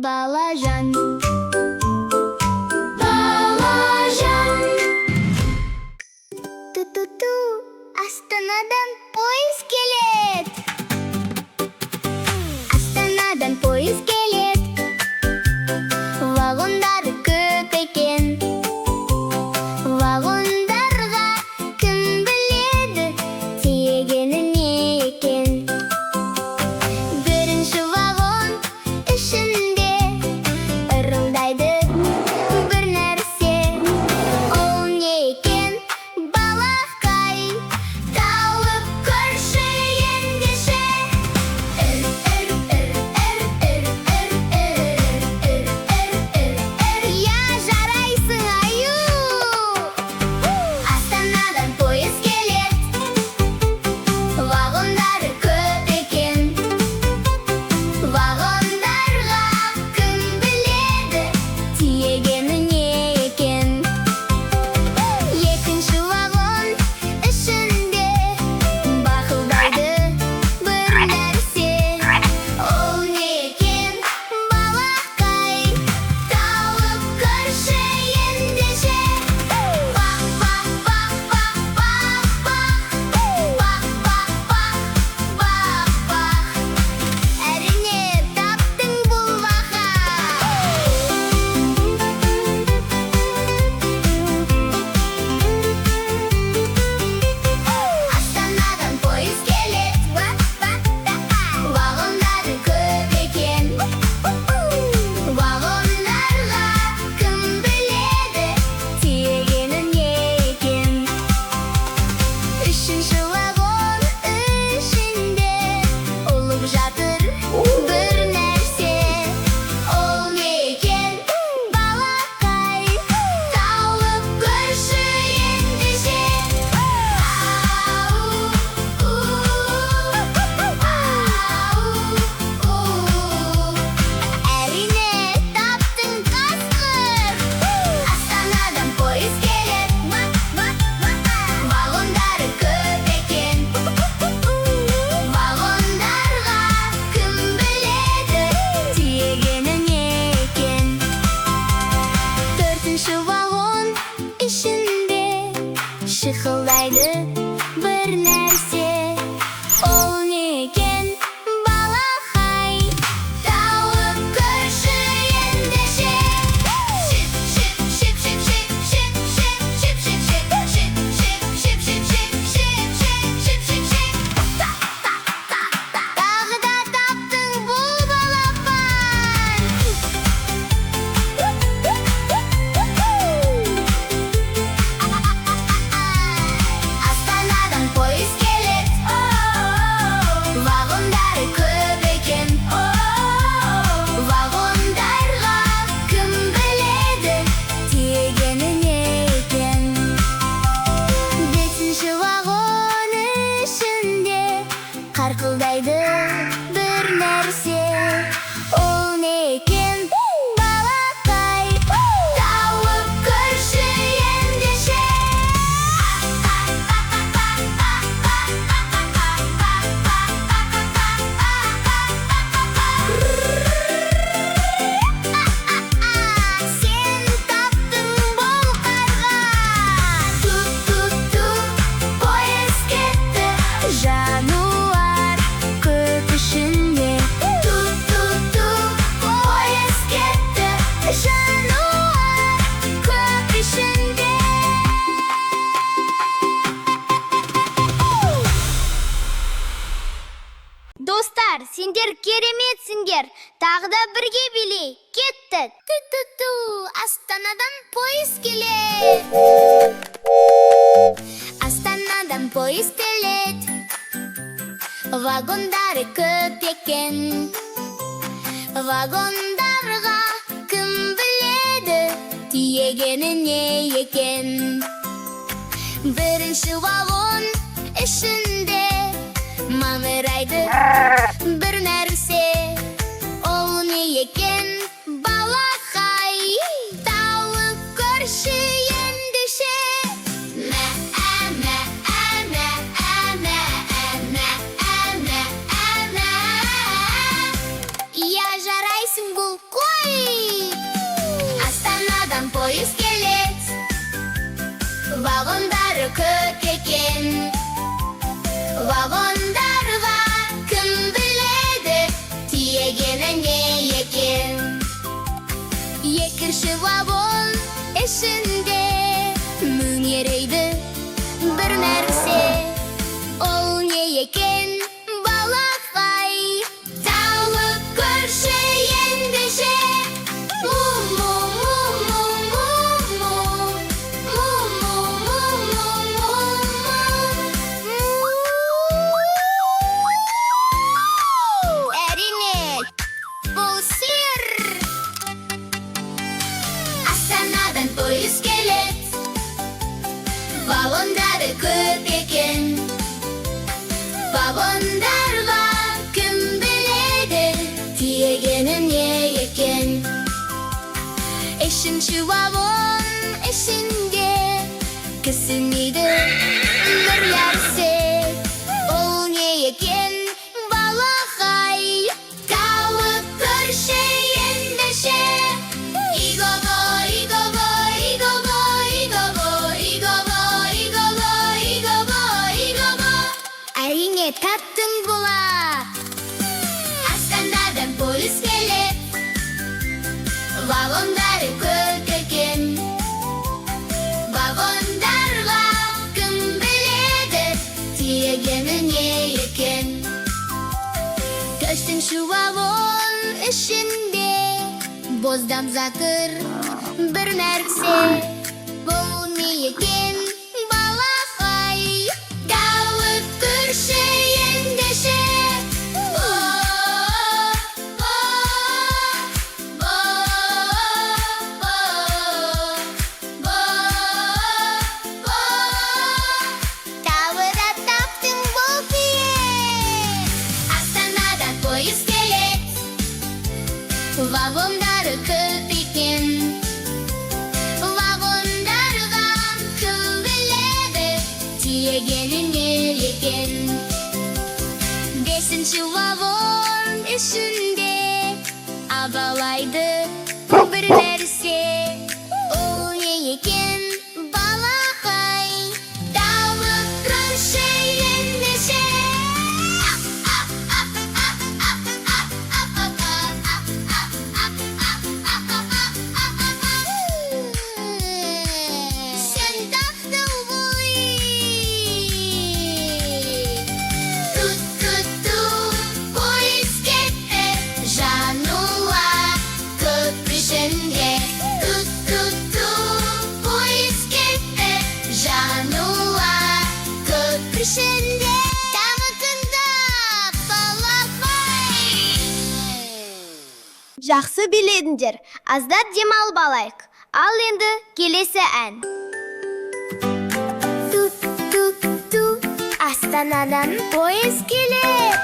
Балажан. Балажан. Ту-ту-ту, Астанадан поезд келет. Астанадан поезд келет. Вагондары көп екен. Вагондарға кім біледі, тиегені не екен. Бірінші вагон ішінде ырылдайды бір нәрсе. Ол не екен? Балақай, тауып көрші ендеше. Я жарайсың аю. Астанадан поезд келет. Вагондары көп екен. Вагондарға кім біледі, тиегені не екен. Екінші вагон ішінде бақылдайды бір нәрсе. Ол не екен? Балақай, тауып көрші ендеше. Бақ, бақ, бақ, бақ, бақ, бақ. Бақ, бақ, бақ, бақ, бақ. Әрине таптың бұл бақа. Астанадан поезд келет. Вагондары көп екен. Вагондарға кім біледі, тиегені не екен. Үшінші вагон ішінде ұлып жатыр бір нәрсе. Ол не екен? Балақай, тауып көрші ендеше. Әрине таптың қасқыр. Астанадан поезд келет. Вагондары көп екен. Вагондарға кім біледі, тиегені не екен. Төртінші вагон ішінде шықылдайды бір нәрсе. Ол не екен? Балақай, тауып көрші ендеше. Шип, шип, шип, шип, шип, шип, шип, шип, шип, шип, шип, шип, шип, шип, шип, шип, шип, шип, шип. Тағы да таптың бұл балапан. Астанадан поезд келет. Вагондары көп екен. Вагондарға кім біледі, тиегені не екен. Бесінші вагон ішінде қарқылдайды бір нәрсе. Ол не екен? Балақай, тауып көрші ендеше. Сен таптың бұл қарға. Ту-ту-ту, поезд кетті. Жануар көп ішінде. Ту-ту-ту, поезд кетті. Жануар көп ішінде. Достар, сендер кереметсіңдер. Тағы да бірге билейік. Кеттік. Ту-ту-ту, Астанадан поезд келет. Астанадан поезд келет. Вагондары көп екен. Вагондарға кім біледі, тиегені не екен. Бірінші вагон ішінде маңырайды бір нәрсе. Ол не екен? Балақай, тауып көрші ендеше. Мә, әмә, әмә, әмә, әмә, әмә, әмә. Я жарайсың бұл қой. Астанадан поезд келет, вагондары көп екен. Вагондарға кім біледі, тиегені не екен. Екінші вагон ішінде мөңерейді бір нәрсе. Ол не екен, балақай? Тауып көрші ендеше. Әрине, бұл сыр. Астанадан поезд келет, вагондары көп екен. Вагондарға кім біледі, тиегені не екен. Үшінші вагон ішінде кісінейді бір нәрсе. Ол не екен, балақай? Тауып көрші ендеше. Иго-го, иго-го, иго-го, иго-го, иго-го, иго-го, иго-го, иго-го. Әрине, таптың болар. Астанадан поезд келет, вагондары көп екен. Вагондарға кім біледі, тиегені не екен. Төртінші вагон ішінде боздам жатыр бір нәрсе. Бұл не екен, балақай? Тауып көрші ендеше. Тағы да таптың бұл күйе. Астанадан поезд келет, вагондары көп екен. Вагондарға кім біледі, тиегені не екен. Бесінші вагон ішінде абалайды бір нәрсе. Ол не екен, балақай? Тауып көрші ендеше. Сен таптың ғой. Ту-ту-ту, поезд кетті жануа көпіршінде. Ту-ту-ту, поезд кетті жануа көпіршінде. Тағы тыңдап, балақай. Жақсы биледіңдер, аздап демалып алайық. Ал енді келесі ән. Ту-ту-ту, Астанадан поезд келет.